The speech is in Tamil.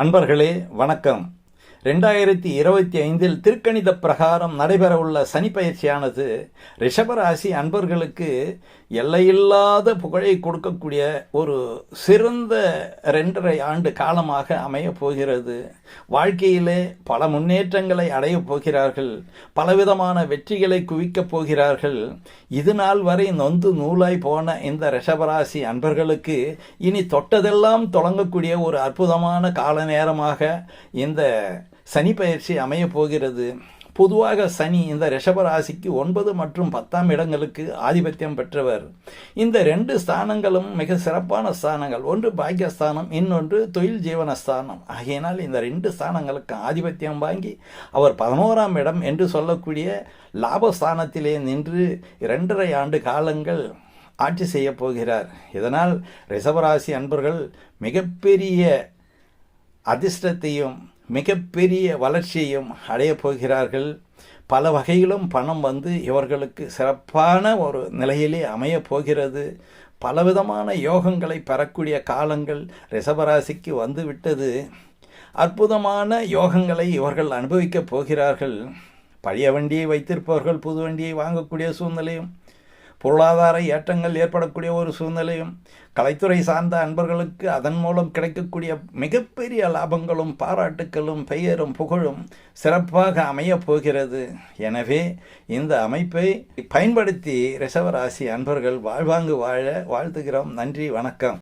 அன்பர்களே வணக்கம். 2025 திருக்கணித பிரகாரம் நடைபெறவுள்ள சனி பயிற்சியானது ரிஷபராசி அன்பர்களுக்கு எல்லையில்லாத புகழை கொடுக்கக்கூடிய ஒரு சிறந்த 2.5 ஆண்டு காலமாக அமையப் போகிறது. வாழ்க்கையிலே பல முன்னேற்றங்களை அடையப் போகிறார்கள். பலவிதமான வெற்றிகளை குவிக்கப் போகிறார்கள். இது நாள் வரை நொந்து நூலாய் போன இந்த ரிஷபராசி அன்பர்களுக்கு இனி தொட்டதெல்லாம் தொடங்கக்கூடிய ஒரு அற்புதமான கால நேரமாக இந்த சனி பயிற்சி அமையப் போகிறது. பொதுவாக சனி இந்த ரிஷபராசிக்கு 9 மற்றும் 10ஆம் இடங்களுக்கு ஆதிபத்தியம் பெற்றவர். இந்த 2 ஸ்தானங்களும் மிக சிறப்பான ஸ்தானங்கள். ஒன்று பாக்கியஸ்தானம், இன்னொன்று தொழில் ஜீவனஸ்தானம். ஆகையினால் இந்த 2 ஸ்தானங்களுக்கு ஆதிபத்தியம் வாங்கி அவர் 11ஆம் இடம் என்று சொல்லக்கூடிய லாபஸ்தானத்திலே நின்று 2.5 ஆண்டு காலங்கள் ஆட்சி செய்ய போகிறார். இதனால் ரிஷபராசி அன்பர்கள் மிகப்பெரிய அதிர்ஷ்டத்தையும் மிகப்பெரிய வளர்ச்சியையும் அடையப் போகிறார்கள். பல வகையிலும் பணம் வந்து இவர்களுக்கு சிறப்பான ஒரு நிலையிலே அமையப் போகிறது. பலவிதமான யோகங்களை பெறக்கூடிய காலங்கள் ரிஷபராசிக்கு வந்துவிட்டது. அற்புதமான யோகங்களை இவர்கள் அனுபவிக்கப் போகிறார்கள். பழைய வண்டியை வைத்திருப்பவர்கள் புது வண்டியை வாங்கக்கூடிய சூழ்நிலையும், பொருளாதார ஏற்றங்கள் ஏற்படக்கூடிய ஒரு சூழ்நிலையும், கலைத்துறை சார்ந்த அன்பர்களுக்கு அதன் மூலம் கிடைக்கக்கூடிய மிகப்பெரிய லாபங்களும் பாராட்டுக்களும் பெயரும் புகழும் சிறப்பாக அமையப் போகிறது. எனவே இந்த அமைப்பை பயன்படுத்தி ரிஷபராசி அன்பர்கள் வாழ்வாங்கு வாழ வாழ்த்துகிறோம். நன்றி, வணக்கம்.